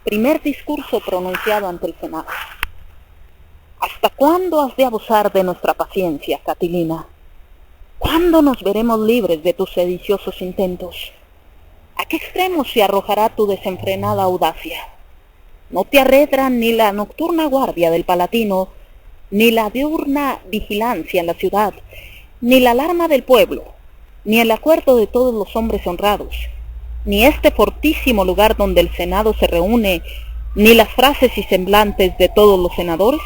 Primer discurso pronunciado ante el Senado. ¿Hasta cuándo has de abusar de nuestra paciencia, Catilina? ¿Cuándo nos veremos libres de tus sediciosos intentos? ¿A qué extremo se arrojará tu desenfrenada audacia? No te arredran ni la nocturna guardia del Palatino, ni la diurna vigilancia en la ciudad, ni la alarma del pueblo, ni el acuerdo de todos los hombres honrados, ni este fortísimo lugar donde el Senado se reúne, ni las frases y semblantes de todos los senadores.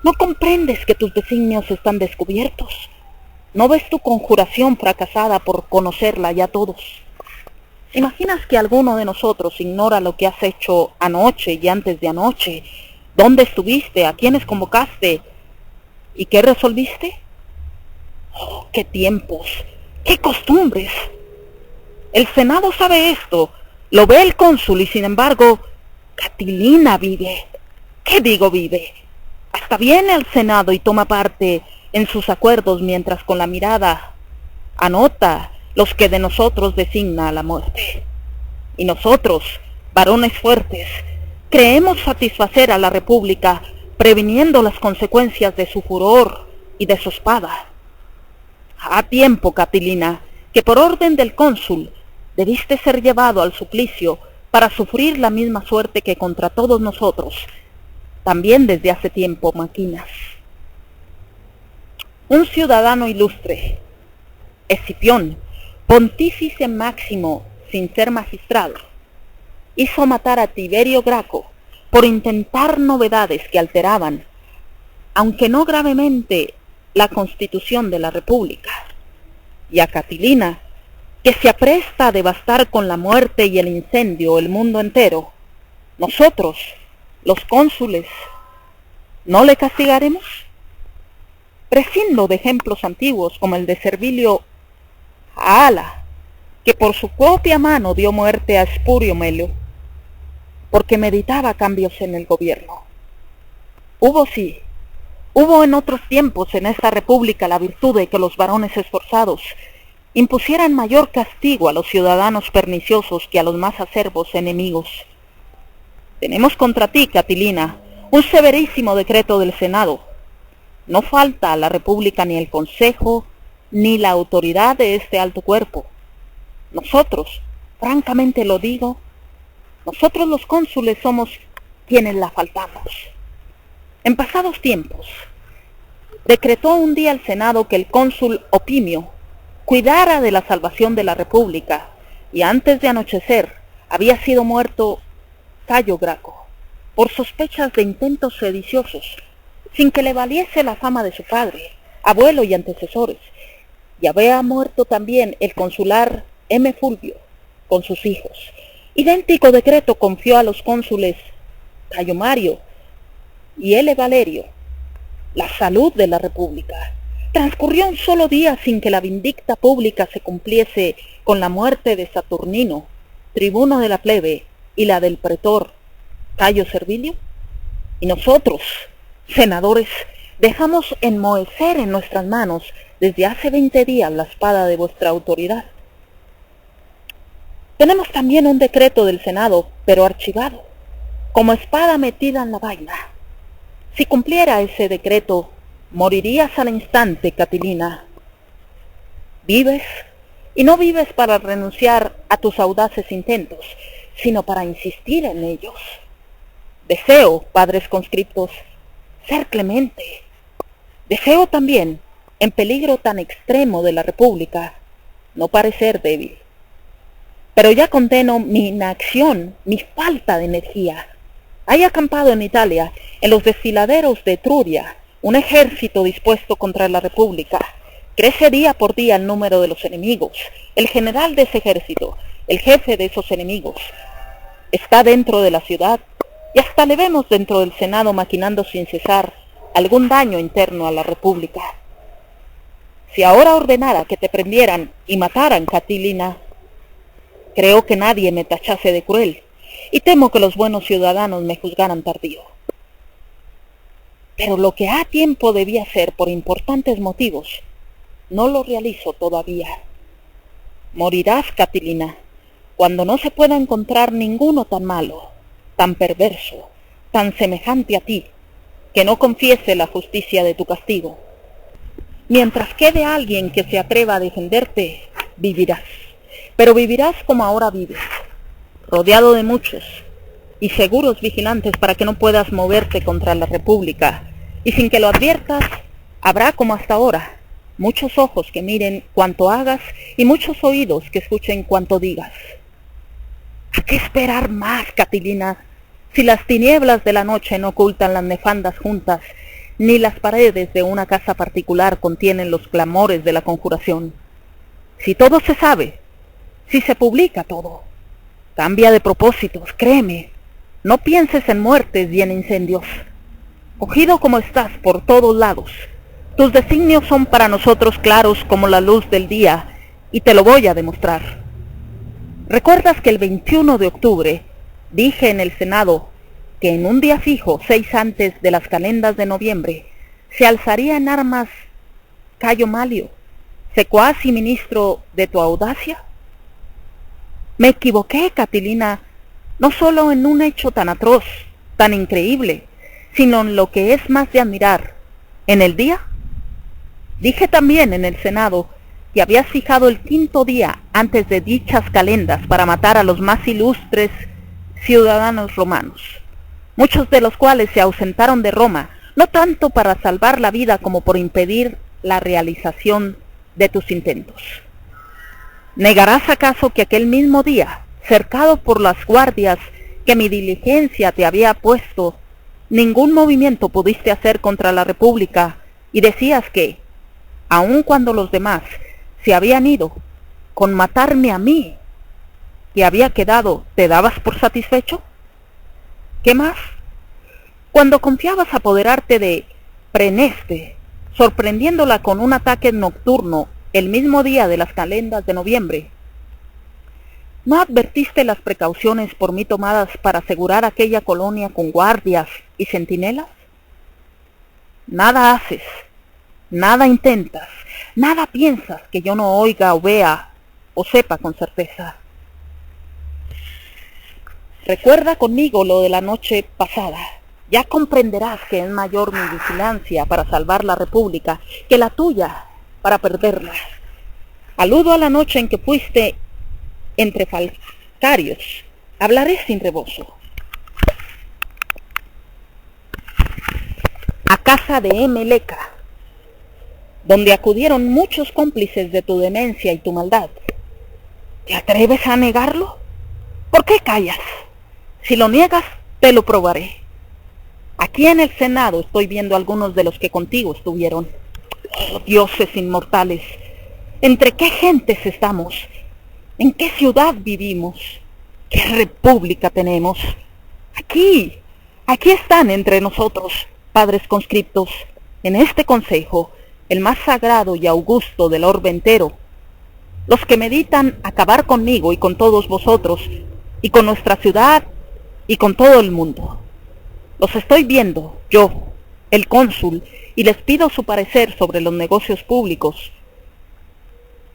¿No comprendes que tus designios están descubiertos? ¿No ves tu conjuración fracasada por conocerla ya todos? ¿Imaginas que alguno de nosotros ignora lo que has hecho anoche y antes de anoche? ¿Dónde estuviste? ¿A quiénes convocaste? ¿Y qué resolviste? ¡Oh, qué tiempos! ¡Qué costumbres! El Senado sabe esto, lo ve el cónsul y sin embargo, Catilina vive. ¿Qué digo vive? Hasta viene al Senado y toma parte en sus acuerdos mientras con la mirada anota los que de nosotros designa a la muerte. Y nosotros, varones fuertes, creemos satisfacer a la República previniendo las consecuencias de su furor y de su espada. Ha tiempo, Catilina, que por orden del cónsul debiste ser llevado al suplicio para sufrir la misma suerte que contra todos nosotros también desde hace tiempo maquinas. Un ciudadano ilustre, Escipión, pontífice máximo sin ser magistrado, hizo matar a Tiberio Graco por intentar novedades que alteraban, aunque no gravemente, la constitución de la República, y a Catilina, que se apresta a devastar con la muerte y el incendio el mundo entero. Nosotros, los cónsules, ¿no le castigaremos? Prescindo de ejemplos antiguos como el de Servilio Ahala, que por su propia mano dio muerte a Espurio Melio, porque meditaba cambios en el gobierno. Hubo en otros tiempos en esta república la virtud de que los varones esforzados impusieran mayor castigo a los ciudadanos perniciosos que a los más acerbos enemigos. Tenemos contra ti, Catilina, un severísimo decreto del Senado. No falta a la República ni el Consejo, ni la autoridad de este alto cuerpo. Nosotros, francamente lo digo, nosotros los cónsules somos quienes la faltamos. En pasados tiempos, decretó un día el Senado que el cónsul Opimio cuidara de la salvación de la República, y antes de anochecer había sido muerto Cayo Graco, por sospechas de intentos sediciosos, sin que le valiese la fama de su padre, abuelo y antecesores, y había muerto también el consular M. Fulvio, con sus hijos. Idéntico decreto confió a los cónsules Cayo Mario y L. Valerio la salud de la República. Transcurrió un solo día sin que la vindicta pública se cumpliese con la muerte de Saturnino, tribuno de la plebe, y la del pretor Cayo Servilio, y nosotros, senadores, dejamos enmohecer en nuestras manos desde hace 20 días la espada de vuestra autoridad. Tenemos también un decreto del Senado, pero archivado, como espada metida en la vaina. Si cumpliera ese decreto, morirías al instante, Catilina. Vives, y no vives para renunciar a tus audaces intentos, sino para insistir en ellos. Deseo, padres conscriptos, ser clemente. Deseo también, en peligro tan extremo de la República, no parecer débil. Pero ya condeno mi inacción, mi falta de energía. Hay acampado en Italia, en los desfiladeros de Etruria, un ejército dispuesto contra la República. Crece día por día el número de los enemigos. El general de ese ejército, el jefe de esos enemigos, está dentro de la ciudad, y hasta le vemos dentro del Senado maquinando sin cesar algún daño interno a la República. Si ahora ordenara que te prendieran y mataran, Catilina, creo que nadie me tachase de cruel, y temo que los buenos ciudadanos me juzgaran tardío. Pero lo que a tiempo debía hacer por importantes motivos, no lo realizo todavía. Morirás, Catilina, cuando no se pueda encontrar ninguno tan malo, tan perverso, tan semejante a ti, que no confiese la justicia de tu castigo. Mientras quede alguien que se atreva a defenderte, vivirás, pero vivirás como ahora vives, rodeado de muchos y seguros vigilantes para que no puedas moverte contra la República, y sin que lo adviertas, habrá como hasta ahora muchos ojos que miren cuanto hagas y muchos oídos que escuchen cuanto digas. ¿A qué esperar más, Catilina? Si las tinieblas de la noche no ocultan las nefandas juntas, ni las paredes de una casa particular contienen los clamores de la conjuración. Si todo se sabe, si se publica todo, cambia de propósitos, créeme. No pienses en muertes y en incendios. Cogido como estás por todos lados, tus designios son para nosotros claros como la luz del día, y te lo voy a demostrar. ¿Recuerdas que el 21 de octubre dije en el Senado que en un día fijo, 6 antes de las calendas de noviembre, se alzaría en armas Cayo Malio, secuaz y ministro de tu audacia? Me equivoqué, Catilina, no solo en un hecho tan atroz, tan increíble, sino en lo que es más de admirar, en el día. Dije también en el Senado que habías fijado el 5.º día antes de dichas calendas para matar a los más ilustres ciudadanos romanos, muchos de los cuales se ausentaron de Roma, no tanto para salvar la vida como por impedir la realización de tus intentos. ¿Negarás acaso que aquel mismo día, cercado por las guardias que mi diligencia te había puesto, ningún movimiento pudiste hacer contra la República, y decías que, aun cuando los demás se habían ido, con matarme a mí, que había quedado, te dabas por satisfecho? ¿Qué más? Cuando confiabas apoderarte de Preneste, sorprendiéndola con un ataque nocturno el mismo día de las calendas de noviembre, ¿no advertiste las precauciones por mí tomadas para asegurar aquella colonia con guardias y centinelas? Nada haces, nada intentas, nada piensas que yo no oiga o vea o sepa con certeza. Recuerda conmigo lo de la noche pasada. Ya comprenderás que es mayor mi vigilancia para salvar la República que la tuya para perderla. Aludo a la noche en que fuiste entre falcarios. Hablaré sin rebozo. A casa de Emeleca, donde acudieron muchos cómplices de tu demencia y tu maldad. ¿Te atreves a negarlo? ¿Por qué callas? Si lo niegas, te lo probaré. Aquí en el Senado estoy viendo a algunos de los que contigo estuvieron. Oh, dioses inmortales, ¿entre qué gentes estamos? ¿En qué ciudad vivimos? ¿Qué república tenemos? Aquí están entre nosotros, padres conscriptos, en este consejo, el más sagrado y augusto del orbe entero, los que meditan acabar conmigo y con todos vosotros, y con nuestra ciudad, y con todo el mundo. Los estoy viendo, yo, el cónsul, y les pido su parecer sobre los negocios públicos,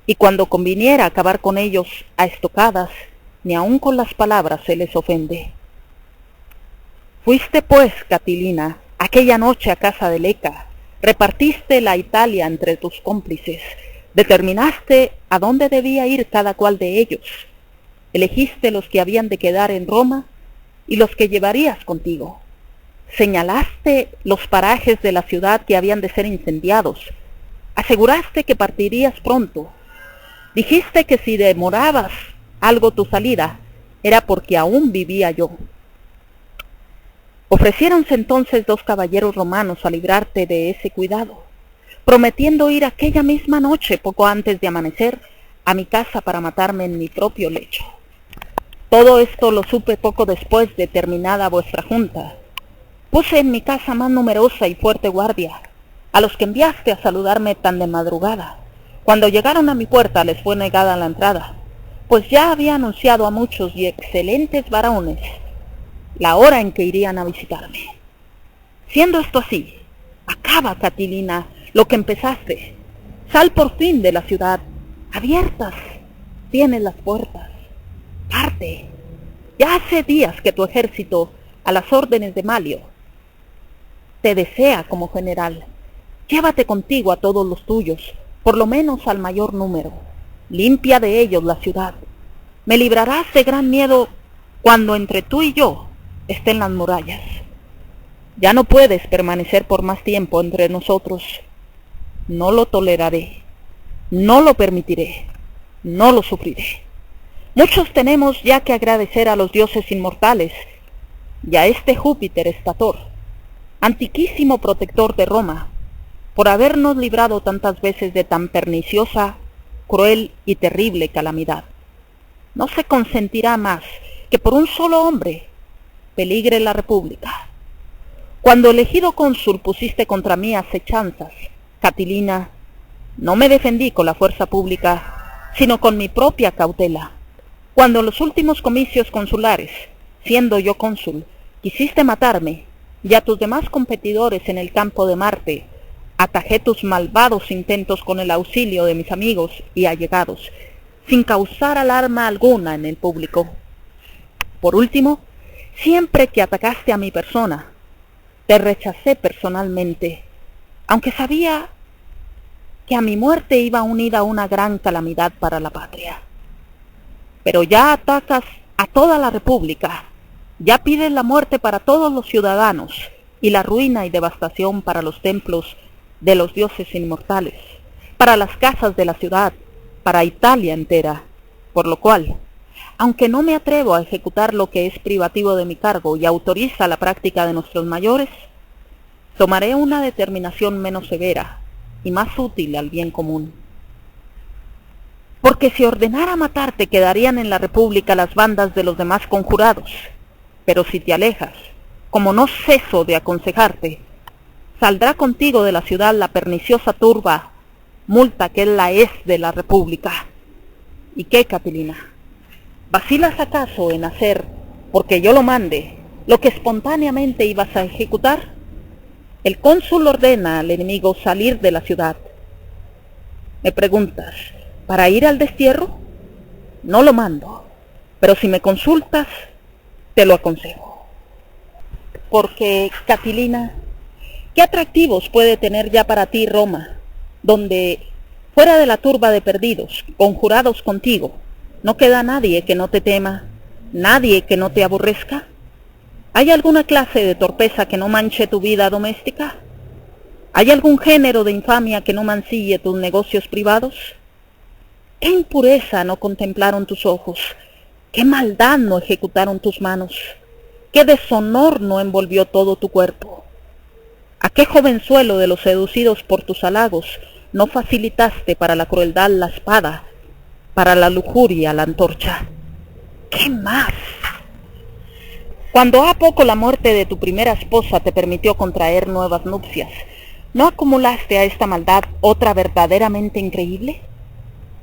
y cuando conviniera acabar con ellos a estocadas, ni aun con las palabras se les ofende. Fuiste pues, Catilina, aquella noche a casa de Leca, repartiste la Italia entre tus cómplices, determinaste a dónde debía ir cada cual de ellos, elegiste los que habían de quedar en Roma y los que llevarías contigo, señalaste los parajes de la ciudad que habían de ser incendiados, aseguraste que partirías pronto, dijiste que si demorabas algo tu salida, era porque aún vivía yo. Ofreciéronse entonces 2 caballeros romanos a librarte de ese cuidado, prometiendo ir aquella misma noche, poco antes de amanecer, a mi casa para matarme en mi propio lecho. Todo esto lo supe poco después de terminada vuestra junta. Puse en mi casa más numerosa y fuerte guardia, a los que enviaste a saludarme tan de madrugada. Cuando llegaron a mi puerta les fue negada la entrada, pues ya había anunciado a muchos y excelentes varones la hora en que irían a visitarme. Siendo esto así, acaba, Catilina, lo que empezaste. Sal por fin de la ciudad, abiertas tienes las puertas. Parte, Ya hace días que tu ejército, a las órdenes de Malio, te desea como general. Llévate contigo a todos los tuyos, por lo menos al mayor número. Limpia de ellos la ciudad. Me librarás de gran miedo cuando entre tú y yo estén las murallas. Ya no puedes permanecer por más tiempo entre nosotros. No lo toleraré, no lo permitiré, no lo sufriré. Muchos tenemos ya que agradecer a los dioses inmortales y a este Júpiter Estator, antiquísimo protector de Roma, por habernos librado tantas veces de tan perniciosa, cruel y terrible calamidad. No se consentirá más que por un solo hombre peligre la república. Cuando elegido cónsul pusiste contra mí acechanzas, Catilina, no me defendí con la fuerza pública, sino con mi propia cautela. Cuando en los últimos comicios consulares, siendo yo cónsul, quisiste matarme, y a tus demás competidores en el campo de Marte, atajé tus malvados intentos con el auxilio de mis amigos y allegados, sin causar alarma alguna en el público. Por último, siempre que atacaste a mi persona, te rechacé personalmente, aunque sabía que a mi muerte iba unida una gran calamidad para la patria. Pero ya atacas a toda la república, ya pides la muerte para todos los ciudadanos y la ruina y devastación para los templos de los dioses inmortales, para las casas de la ciudad, para Italia entera, por lo cual, aunque no me atrevo a ejecutar lo que es privativo de mi cargo y autoriza la práctica de nuestros mayores, tomaré una determinación menos severa y más útil al bien común. Porque si ordenara matarte quedarían en la república las bandas de los demás conjurados, pero si te alejas, como no ceso de aconsejarte, saldrá contigo de la ciudad la perniciosa turba, multa que es la de la república. ¿Y qué, Catilina? ¿Vacilas acaso en hacer, porque yo lo mande, lo que espontáneamente ibas a ejecutar? El cónsul ordena al enemigo salir de la ciudad. Me preguntas, ¿para ir al destierro? No lo mando, pero si me consultas, te lo aconsejo. Porque, Catilina, ¿qué atractivos puede tener ya para ti Roma, donde, fuera de la turba de perdidos, conjurados contigo, no queda nadie que no te tema, nadie que no te aborrezca? ¿Hay alguna clase de torpeza que no manche tu vida doméstica? ¿Hay algún género de infamia que no mancille tus negocios privados? ¿Qué impureza no contemplaron tus ojos? ¿Qué maldad no ejecutaron tus manos? ¿Qué deshonor no envolvió todo tu cuerpo? ¿A qué jovenzuelo de los seducidos por tus halagos no facilitaste para la crueldad la espada, para la lujuria la antorcha? ¿Qué más? Cuando ha poco la muerte de tu primera esposa te permitió contraer nuevas nupcias, ¿no acumulaste a esta maldad otra verdaderamente increíble?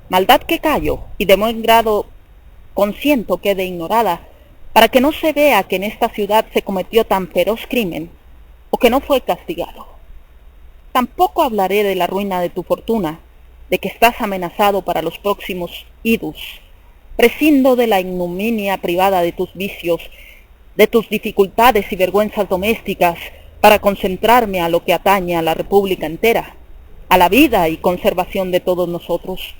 Maldad que callo y de buen grado consiento quede ignorada, para que no se vea que en esta ciudad se cometió tan feroz crimen, o que no fue castigado. Tampoco hablaré de la ruina de tu fortuna, de que estás amenazado para los próximos idus. Prescindo de la ignominia privada de tus vicios, de tus dificultades y vergüenzas domésticas, para concentrarme a lo que atañe a la república entera, a la vida y conservación de todos nosotros.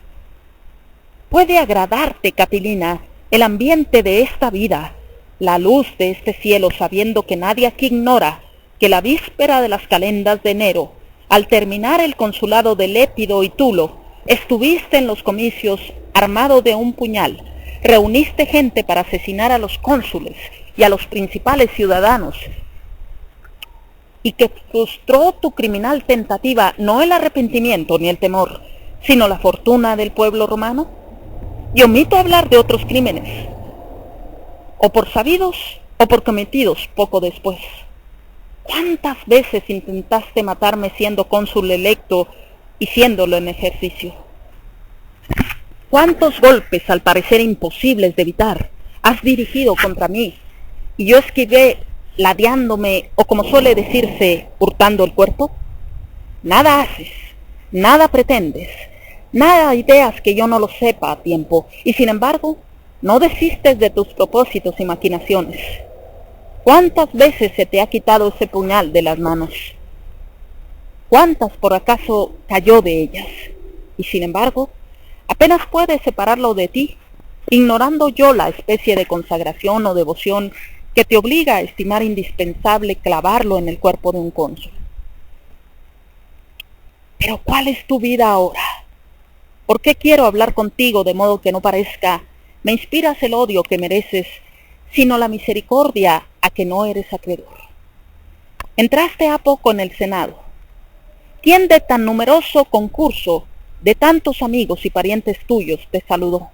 Puede agradarte, Catilina, el ambiente de esta vida, la luz de este cielo, sabiendo que nadie aquí ignora que la víspera de las calendas de enero, al terminar el consulado de Lépido y Tulo, estuviste en los comicios armado de un puñal, reuniste gente para asesinar a los cónsules y a los principales ciudadanos, y que frustró tu criminal tentativa no el arrepentimiento ni el temor, sino la fortuna del pueblo romano? Y omito hablar de otros crímenes, o por sabidos o por cometidos poco después. ¿Cuántas veces intentaste matarme siendo cónsul electo y siéndolo en ejercicio? ¿Cuántos golpes, al parecer imposibles de evitar, has dirigido contra mí, y yo esquivé ladeándome, o como suele decirse, hurtando el cuerpo? Nada haces, nada pretendes, nada ideas que yo no lo sepa a tiempo, y sin embargo, No desistes de tus propósitos y maquinaciones. ¿Cuántas veces se te ha quitado ese puñal de las manos? ¿Cuántas por acaso cayó de ellas? Y sin embargo, apenas puedes separarlo de ti, ignorando yo la especie de consagración o devoción que te obliga a estimar indispensable clavarlo en el cuerpo de un cónsul. Pero ¿cuál es tu vida ahora? ¿Por qué quiero hablar contigo de modo que no parezca me inspiras el odio que mereces, sino la misericordia a que no eres acreedor? Entraste a poco en el Senado. ¿Quién de tan numeroso concurso, de tantos amigos y parientes tuyos, te saludó?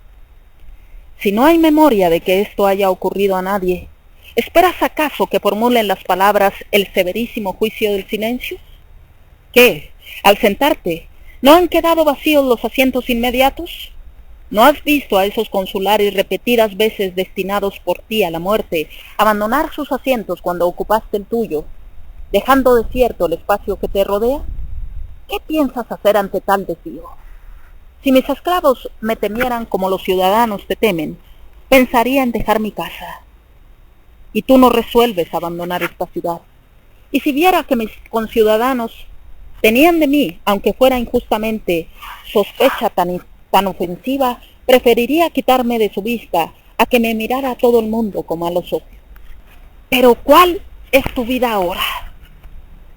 Si no hay memoria de que esto haya ocurrido a nadie, ¿esperas acaso que formulen las palabras el severísimo juicio del silencio? ¿Qué? Al sentarte, ¿no han quedado vacíos los asientos inmediatos? ¿No has visto a esos consulares repetidas veces destinados por ti a la muerte abandonar sus asientos cuando ocupaste el tuyo, dejando desierto el espacio que te rodea? ¿Qué piensas hacer ante tal desvío? Si mis esclavos me temieran como los ciudadanos te temen, pensaría en dejar mi casa. Y tú no resuelves abandonar esta ciudad. Y si viera que mis conciudadanos tenían de mí, aunque fuera injustamente, sospecha tan ofensiva, preferiría quitarme de su vista a que me mirara todo el mundo con malos ojos. Pero ¿cuál es tu vida ahora?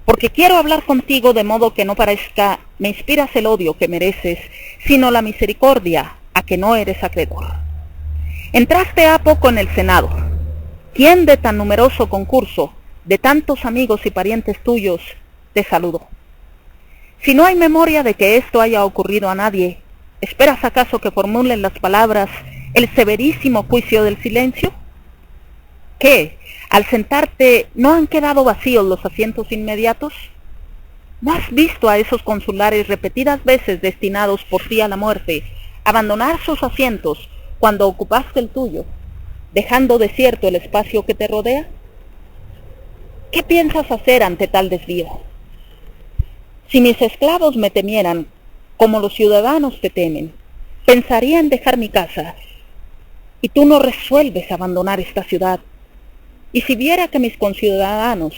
Porque quiero hablar contigo de modo que no parezca me inspiras el odio que mereces, sino la misericordia a que no eres acreedor. Entraste a poco en el Senado. ¿Quién de tan numeroso concurso, de tantos amigos y parientes tuyos, te saludó? Si no hay memoria de que esto haya ocurrido a nadie, ¿esperas acaso que formulen las palabras el severísimo juicio del silencio? ¿Qué? Al sentarte, ¿no han quedado vacíos los asientos inmediatos? ¿No has visto a esos consulares repetidas veces destinados por ti a la muerte abandonar sus asientos cuando ocupaste el tuyo, dejando desierto el espacio que te rodea? ¿Qué piensas hacer ante tal desvío? Si mis esclavos me temieran como los ciudadanos te temen, pensaría en dejar mi casa, y tú no resuelves abandonar esta ciudad. Y si viera que mis conciudadanos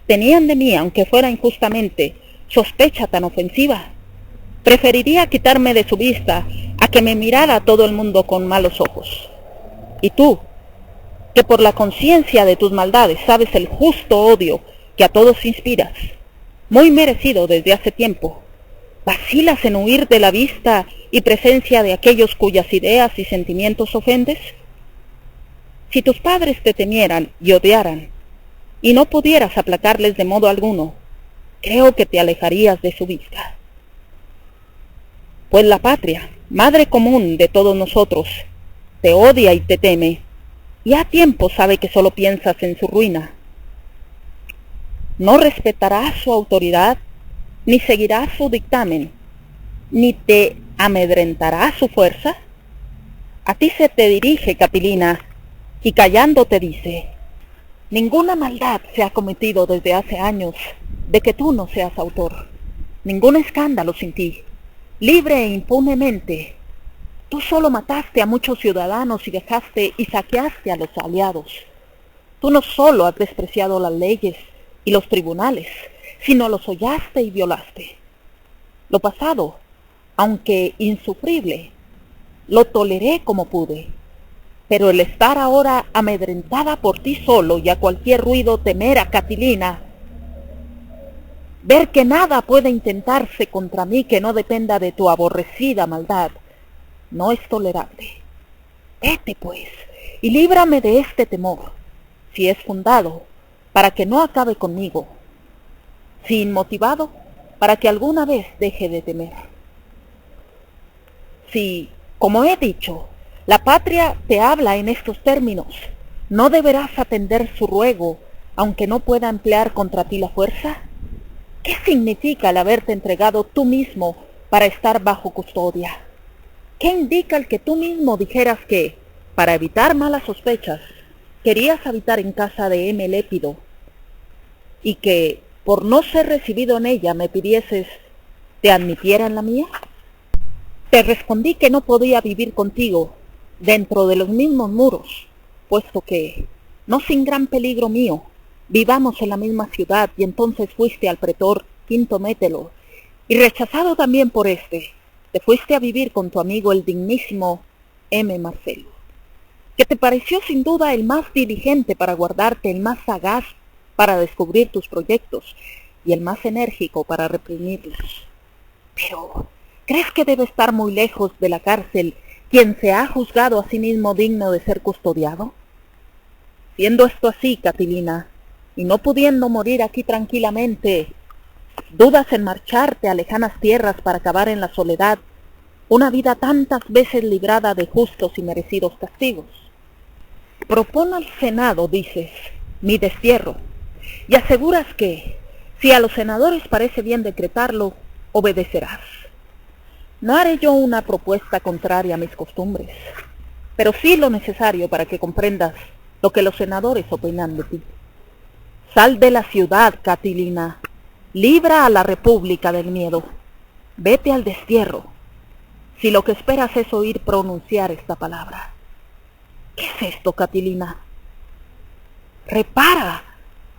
tenían de mí, aunque fuera injustamente, sospecha tan ofensiva, preferiría quitarme de su vista a que me mirara todo el mundo con malos ojos. Y tú, que por la conciencia de tus maldades sabes el justo odio que a todos inspiras, muy merecido desde hace tiempo, ¿vacilas en huir de la vista y presencia de aquellos cuyas ideas y sentimientos ofendes? Si tus padres te temieran y odiaran, y no pudieras aplacarles de modo alguno, creo que te alejarías de su vista. Pues la patria, madre común de todos nosotros, te odia y te teme, y a tiempo sabe que solo piensas en su ruina. No respetarás su autoridad, ni seguirás su dictamen, ni te amedrentará su fuerza. A ti se te dirige, Catilina, y callando te dice: ninguna maldad se ha cometido desde hace años de que tú no seas autor, ningún escándalo sin ti, libre e impunemente. Tú solo mataste a muchos ciudadanos y dejaste y saqueaste a los aliados. Tú no solo has despreciado las leyes y los tribunales, sino los hollaste y violaste. Lo pasado, aunque insufrible, lo toleré como pude. Pero el estar ahora amedrentada por ti solo y a cualquier ruido temer a Catilina, ver que nada puede intentarse contra mí que no dependa de tu aborrecida maldad, no es tolerable. Vete pues, y líbrame de este temor, si es fundado, para que no acabe conmigo, si inmotivado, para que alguna vez deje de temer. Si, como he dicho, la patria te habla en estos términos, ¿no deberás atender su ruego, aunque no pueda emplear contra ti la fuerza? ¿Qué significa el haberte entregado tú mismo para estar bajo custodia? ¿Qué indica el que tú mismo dijeras que, para evitar malas sospechas, querías habitar en casa de M. Lépido, y que, por no ser recibido en ella, me pidieses te admitiera en la mía? Te respondí que no podía vivir contigo, dentro de los mismos muros, puesto que, no sin gran peligro mío, vivamos en la misma ciudad y entonces fuiste al pretor Quinto Mételo, y rechazado también por éste, te fuiste a vivir con tu amigo el dignísimo M. Marcelo, que te pareció sin duda el más diligente para guardarte, el más sagaz para descubrir tus proyectos y el más enérgico para reprimirlos. Pero, ¿crees que debe estar muy lejos de la cárcel quien se ha juzgado a sí mismo digno de ser custodiado? Siendo esto así, Catilina, y no pudiendo morir aquí tranquilamente, ¿dudas en marcharte a lejanas tierras para acabar en la soledad una vida tantas veces librada de justos y merecidos castigos? Propon al Senado, dices, mi destierro, y aseguras que, si a los senadores parece bien decretarlo, obedecerás. No haré yo una propuesta contraria a mis costumbres, pero sí lo necesario para que comprendas lo que los senadores opinan de ti. Sal de la ciudad, Catilina, libra a la república del miedo, vete al destierro, si lo que esperas es oír pronunciar esta palabra. ¿Qué es esto, Catilina? Repara,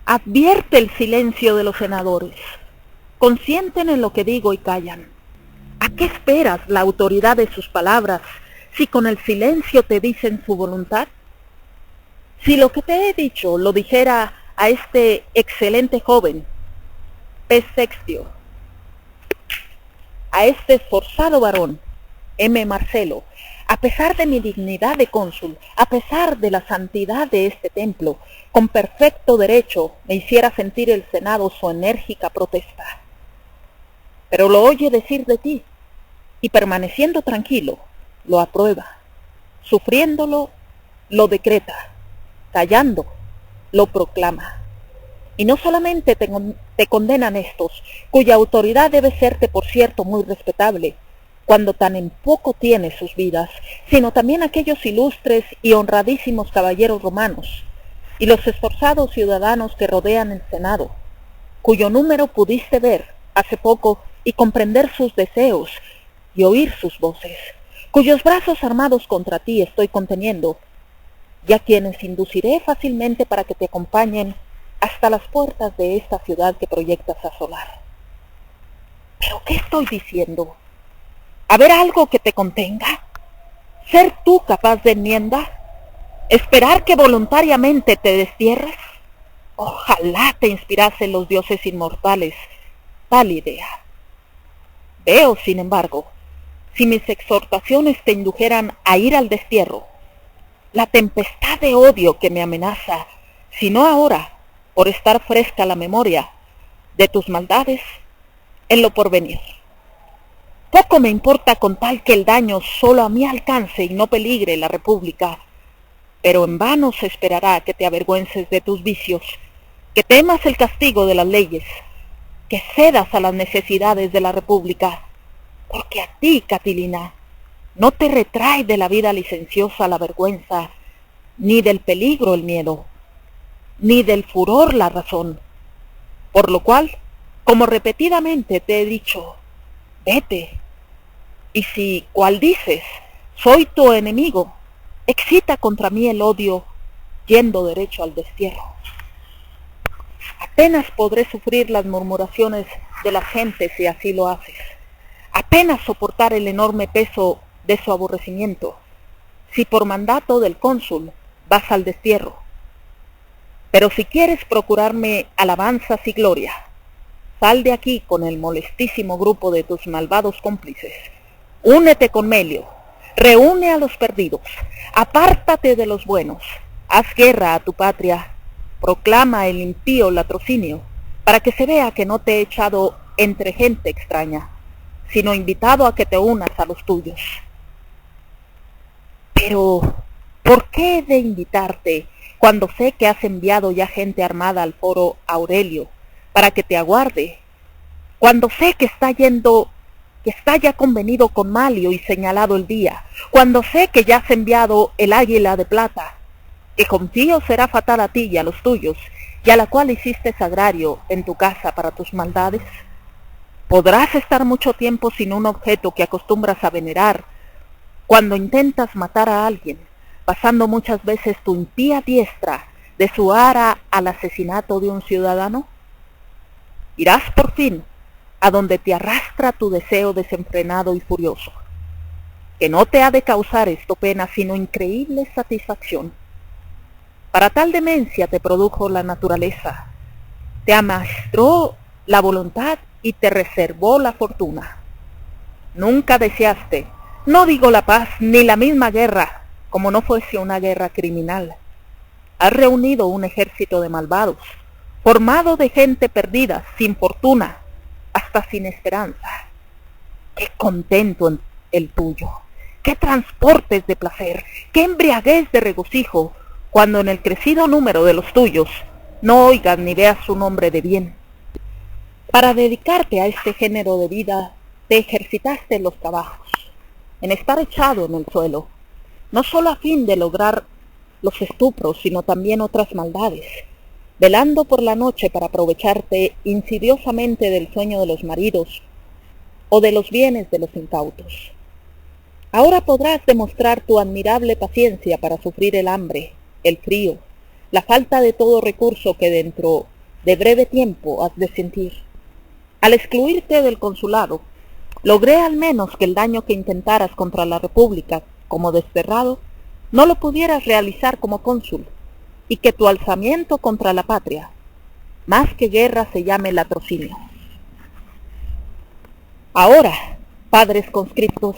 advierte el silencio de los senadores, consienten en lo que digo y callan. ¿A qué esperas la autoridad de sus palabras si con el silencio te dicen su voluntad? Si lo que te he dicho lo dijera a este excelente joven, P. Sextio, a este esforzado varón, M. Marcelo, a pesar de mi dignidad de cónsul, a pesar de la santidad de este templo, con perfecto derecho me hiciera sentir el Senado su enérgica protesta. Pero lo oye decir de ti, y permaneciendo tranquilo, lo aprueba, sufriéndolo, lo decreta, callando, lo proclama. Y no solamente te condenan estos, cuya autoridad debe serte, por cierto, muy respetable, cuando tan en poco tienes sus vidas, sino también aquellos ilustres y honradísimos caballeros romanos, y los esforzados ciudadanos que rodean el Senado, cuyo número pudiste ver hace poco y comprender sus deseos y oír sus voces, cuyos brazos armados contra ti estoy conteniendo, y a quienes induciré fácilmente para que te acompañen hasta las puertas de esta ciudad que proyectas asolar. ¿Pero qué estoy diciendo? ¿Haber algo que te contenga? ¿Ser tú capaz de enmienda? ¿Esperar que voluntariamente te destierres? Ojalá te inspirasen los dioses inmortales tal idea. Veo, sin embargo, si mis exhortaciones te indujeran a ir al destierro, la tempestad de odio que me amenaza, si no ahora, por estar fresca la memoria de tus maldades, en lo porvenir. Poco me importa con tal que el daño solo a mí alcance y no peligre la república, pero en vano se esperará que te avergüences de tus vicios, que temas el castigo de las leyes, que cedas a las necesidades de la república, porque a ti, Catilina, no te retrae de la vida licenciosa la vergüenza, ni del peligro el miedo, ni del furor la razón, por lo cual, como repetidamente te he dicho, vete, y si, cual dices, soy tu enemigo, excita contra mí el odio, yendo derecho al destierro. Apenas podré sufrir las murmuraciones de la gente si así lo haces, apenas soportar el enorme peso de su aborrecimiento, si por mandato del cónsul vas al destierro. Pero si quieres procurarme alabanzas y gloria, sal de aquí con el molestísimo grupo de tus malvados cómplices, únete con Melio, reúne a los perdidos, apártate de los buenos, haz guerra a tu patria, proclama el impío latrocinio, para que se vea que no te he echado entre gente extraña, sino invitado a que te unas a los tuyos. Pero, ¿por qué he de invitarte cuando sé que has enviado ya gente armada al foro Aurelio para que te aguarde? Cuando sé que está ya convenido con Malio y señalado el día, cuando sé que ya has enviado el águila de plata, que confío será fatal a ti y a los tuyos, y a la cual hiciste sagrario en tu casa para tus maldades. ¿Podrás estar mucho tiempo sin un objeto que acostumbras a venerar, cuando intentas matar a alguien, pasando muchas veces tu impía diestra de su ara al asesinato de un ciudadano? Irás por fin a donde te arrastra tu deseo desenfrenado y furioso, que no te ha de causar esto pena sino increíble satisfacción. Para tal demencia te produjo la naturaleza, te amaestró la voluntad y te reservó la fortuna. Nunca deseaste, no digo la paz ni la misma guerra, como no fuese una guerra criminal. Has reunido un ejército de malvados, formado de gente perdida, sin fortuna, hasta sin esperanza. ¡Qué contento el tuyo! ¡Qué transportes de placer! ¡Qué embriaguez de regocijo! Cuando en el crecido número de los tuyos no oigas ni veas su nombre de bien. Para dedicarte a este género de vida, te ejercitaste en los trabajos, en estar echado en el suelo, no solo a fin de lograr los estupros, sino también otras maldades, velando por la noche para aprovecharte insidiosamente del sueño de los maridos o de los bienes de los incautos. Ahora podrás demostrar tu admirable paciencia para sufrir el hambre, el frío, la falta de todo recurso que dentro de breve tiempo has de sentir. Al excluirte del consulado, logré al menos que el daño que intentaras contra la República como desterrado no lo pudieras realizar como cónsul, y que tu alzamiento contra la patria, más que guerra, se llame latrocinio. Ahora, padres conscriptos,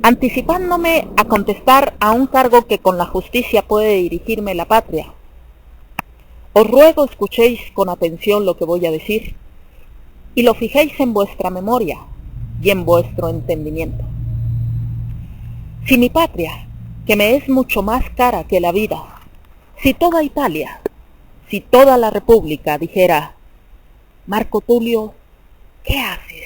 anticipándome a contestar a un cargo que con la justicia puede dirigirme la patria, os ruego escuchéis con atención lo que voy a decir, y lo fijéis en vuestra memoria y en vuestro entendimiento. Si mi patria, que me es mucho más cara que la vida, si toda Italia, si toda la República dijera: Marco Tulio, ¿qué haces?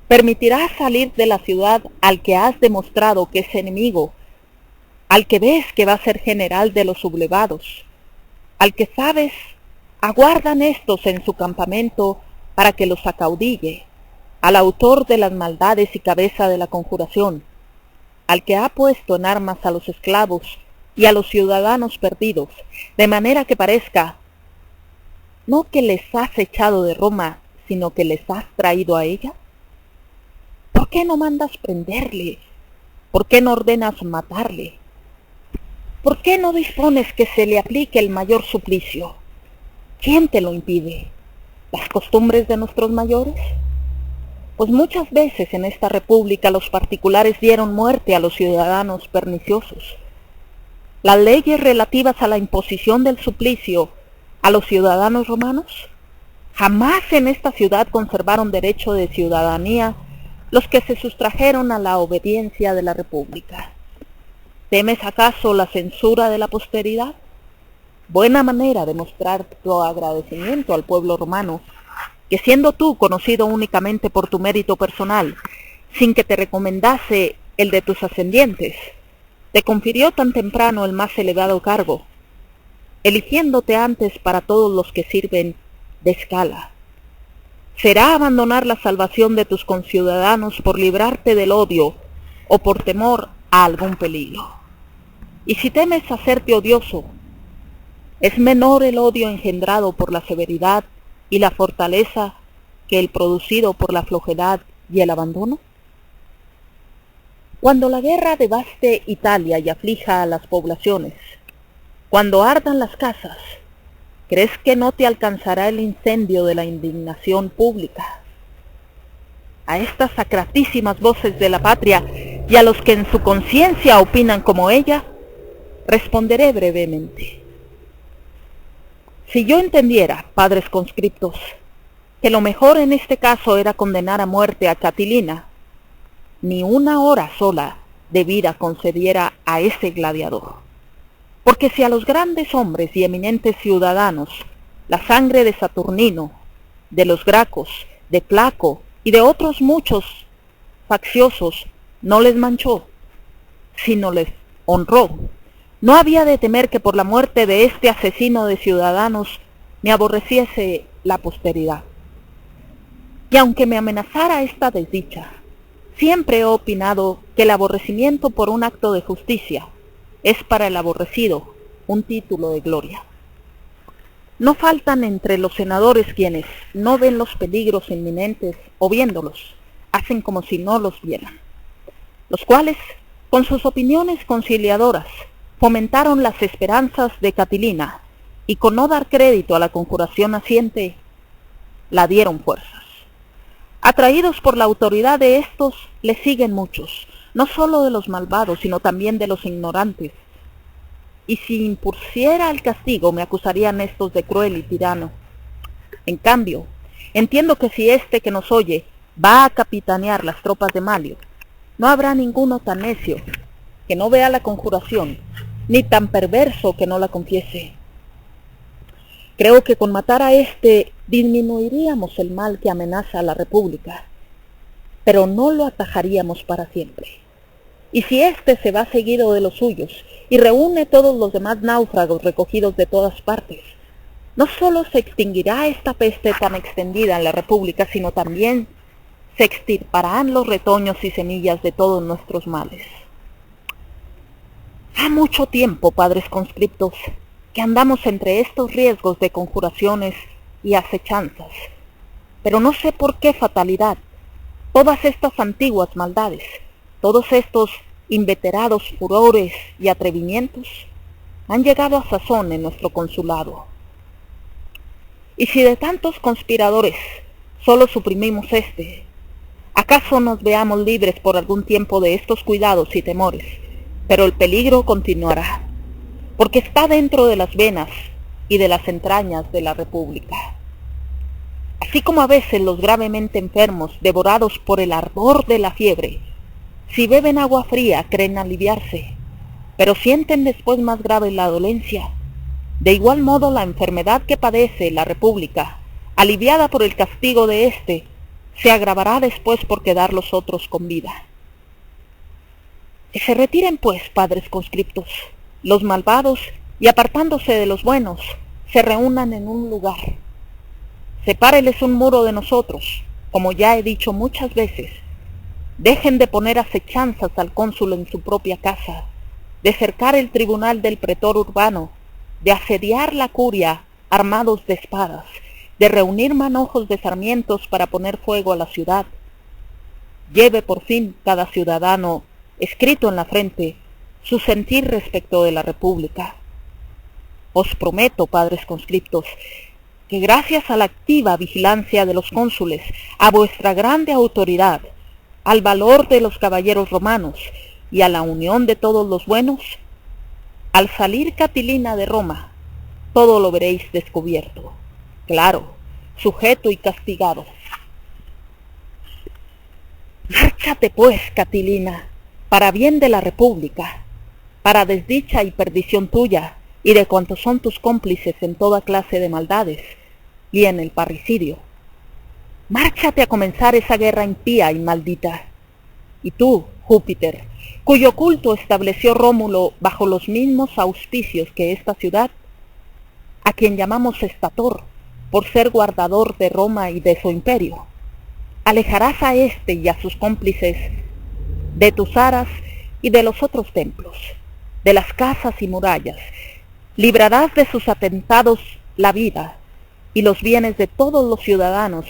¿Permitirás salir de la ciudad al que has demostrado que es enemigo, al que ves que va a ser general de los sublevados, al que sabes aguardan estos en su campamento para que los acaudille, al autor de las maldades y cabeza de la conjuración, al que ha puesto en armas a los esclavos y a los ciudadanos perdidos, de manera que parezca no que les has echado de Roma, sino que les has traído a ella? ¿Por qué no mandas prenderle? ¿Por qué no ordenas matarle? ¿Por qué no dispones que se le aplique el mayor suplicio? ¿Quién te lo impide? ¿Las costumbres de nuestros mayores? Pues muchas veces en esta república los particulares dieron muerte a los ciudadanos perniciosos. Las leyes relativas a la imposición del suplicio a los ciudadanos romanos, jamás en esta ciudad conservaron derecho de ciudadanía los que se sustrajeron a la obediencia de la república. ¿Temes acaso la censura de la posteridad? Buena manera de mostrar tu agradecimiento al pueblo romano, que siendo tú conocido únicamente por tu mérito personal, sin que te recomendase el de tus ascendientes, te confirió tan temprano el más elevado cargo, eligiéndote antes para todos los que sirven de escala. ¿Será abandonar la salvación de tus conciudadanos por librarte del odio o por temor a algún peligro? Y si temes hacerte odioso, ¿es menor el odio engendrado por la severidad y la fortaleza que el producido por la flojedad y el abandono? Cuando la guerra devaste Italia y aflija a las poblaciones, cuando ardan las casas, ¿crees que no te alcanzará el incendio de la indignación pública? A estas sacratísimas voces de la patria y a los que en su conciencia opinan como ella, responderé brevemente. Si yo entendiera, padres conscriptos, que lo mejor en este caso era condenar a muerte a Catilina, ni una hora sola de vida concediera a ese gladiador. Porque si a los grandes hombres y eminentes ciudadanos la sangre de Saturnino, de los Gracos, de Placo y de otros muchos facciosos no les manchó, sino les honró, no había de temer que por la muerte de este asesino de ciudadanos me aborreciese la posteridad. Y aunque me amenazara esta desdicha, Siempre he opinado que el aborrecimiento por un acto de justicia es para el aborrecido un título de gloria. No faltan entre los senadores quienes no ven los peligros inminentes o viéndolos, hacen como si no los vieran, los cuales, con sus opiniones conciliadoras, fomentaron las esperanzas de Catilina y con no dar crédito a la conjuración naciente, la dieron fuerzas. Atraídos por la autoridad de estos, le siguen muchos, no solo de los malvados, sino también de los ignorantes. Y si impusiera el castigo, me acusarían estos de cruel y tirano. En cambio, entiendo que si este que nos oye va a capitanear las tropas de Malio, no habrá ninguno tan necio que no vea la conjuración, ni tan perverso que no la confiese. Creo que con matar a este disminuiríamos el mal que amenaza a la República, pero no lo atajaríamos para siempre. Y si éste se va seguido de los suyos y reúne todos los demás náufragos recogidos de todas partes, no solo se extinguirá esta peste tan extendida en la República, sino también se extirparán los retoños y semillas de todos nuestros males. Ha mucho tiempo, padres conscriptos, que andamos entre estos riesgos de conjuraciones y acechanzas, pero no sé por qué fatalidad, todas estas antiguas maldades, todos estos inveterados furores y atrevimientos, han llegado a sazón en nuestro consulado. Y si de tantos conspiradores solo suprimimos este, ¿acaso nos veamos libres por algún tiempo de estos cuidados y temores? Pero el peligro continuará, porque está dentro de las venas y de las entrañas de la República. Así como a veces los gravemente enfermos, devorados por el ardor de la fiebre, si beben agua fría creen aliviarse, pero sienten después más grave la dolencia, de igual modo la enfermedad que padece la República, aliviada por el castigo de éste, se agravará después por quedar los otros con vida. Que se retiren pues, padres conscriptos, los malvados, y apartándose de los buenos, se reúnan en un lugar. Sepáreles un muro de nosotros, como ya he dicho muchas veces. Dejen de poner acechanzas al cónsul en su propia casa, de cercar el tribunal del pretor urbano, de asediar la curia armados de espadas, de reunir manojos de sarmientos para poner fuego a la ciudad. Lleve por fin cada ciudadano, escrito en la frente, su sentir respecto de la República. Os prometo, padres conscriptos, que gracias a la activa vigilancia de los cónsules, a vuestra grande autoridad, al valor de los caballeros romanos y a la unión de todos los buenos, al salir Catilina de Roma, todo lo veréis descubierto, claro, sujeto y castigado. Márchate pues, Catilina, para bien de la República, para desdicha y perdición tuya y de cuantos son tus cómplices en toda clase de maldades y en el parricidio. Márchate a comenzar esa guerra impía y maldita. Y tú, Júpiter, cuyo culto estableció Rómulo bajo los mismos auspicios que esta ciudad, a quien llamamos Estator, por ser guardador de Roma y de su imperio, alejarás a éste y a sus cómplices de tus aras y de los otros templos, de las casas y murallas, librarás de sus atentados la vida y los bienes de todos los ciudadanos,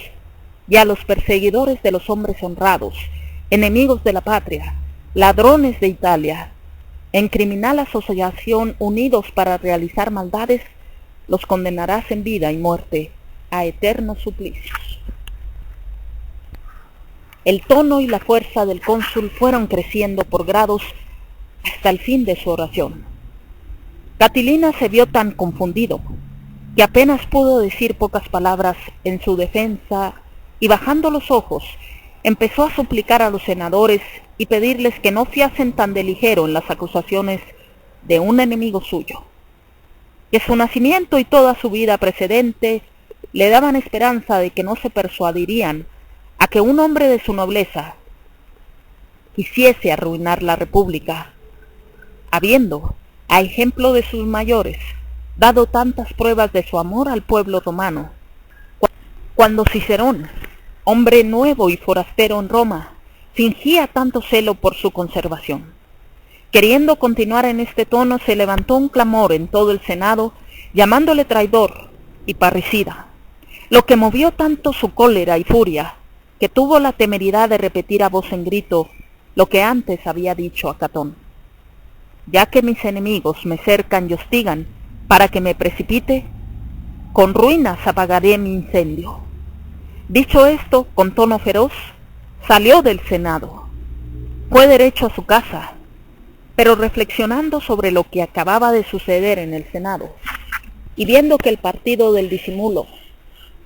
y a los perseguidores de los hombres honrados, enemigos de la patria, ladrones de Italia, en criminal asociación unidos para realizar maldades, los condenarás en vida y muerte a eternos suplicios. El tono y la fuerza del cónsul fueron creciendo por grados hasta el fin de su oración. Catilina se vio tan confundido que apenas pudo decir pocas palabras en su defensa y bajando los ojos empezó a suplicar a los senadores y pedirles que no fiasen tan de ligero en las acusaciones de un enemigo suyo, que su nacimiento y toda su vida precedente le daban esperanza de que no se persuadirían a que un hombre de su nobleza quisiese arruinar la República, habiendo, a ejemplo de sus mayores, dado tantas pruebas de su amor al pueblo romano. Cuando Cicerón, hombre nuevo y forastero en Roma, fingía tanto celo por su conservación. Queriendo continuar en este tono, se levantó un clamor en todo el Senado, llamándole traidor y parricida, lo que movió tanto su cólera y furia, que tuvo la temeridad de repetir a voz en grito lo que antes había dicho a Catón: ya que mis enemigos me cercan y hostigan para que me precipite, con ruinas apagaré mi incendio. Dicho esto, con tono feroz, salió del Senado. Fue derecho a su casa, pero reflexionando sobre lo que acababa de suceder en el Senado, y viendo que el partido del disimulo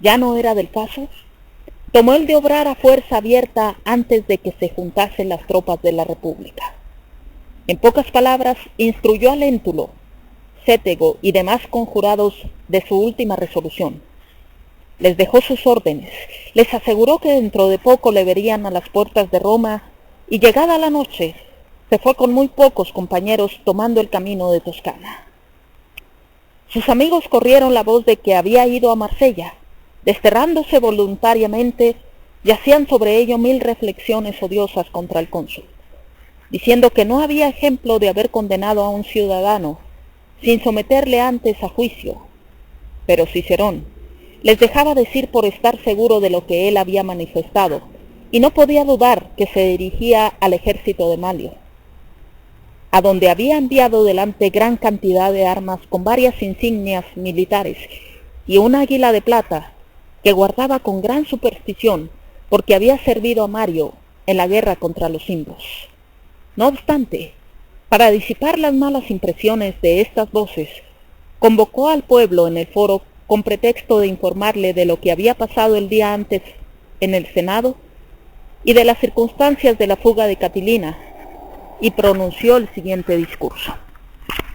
ya no era del caso, tomó el de obrar a fuerza abierta antes de que se juntasen las tropas de la República. En pocas palabras, instruyó a Léntulo, Cétego y demás conjurados de su última resolución. Les dejó sus órdenes, les aseguró que dentro de poco le verían a las puertas de Roma, y llegada la noche, se fue con muy pocos compañeros tomando el camino de Toscana. Sus amigos corrieron la voz de que había ido a Marsella, desterrándose voluntariamente, y hacían sobre ello 1000 reflexiones odiosas contra el cónsul, diciendo que no había ejemplo de haber condenado a un ciudadano sin someterle antes a juicio. Pero Cicerón les dejaba decir por estar seguro de lo que él había manifestado, y no podía dudar que se dirigía al ejército de Malio, a donde había enviado delante gran cantidad de armas con varias insignias militares y un águila de plata que guardaba con gran superstición porque había servido a Mario en la guerra contra los imbros. No obstante, para disipar las malas impresiones de estas voces, convocó al pueblo en el foro con pretexto de informarle de lo que había pasado el día antes en el Senado y de las circunstancias de la fuga de Catilina, y pronunció el siguiente discurso.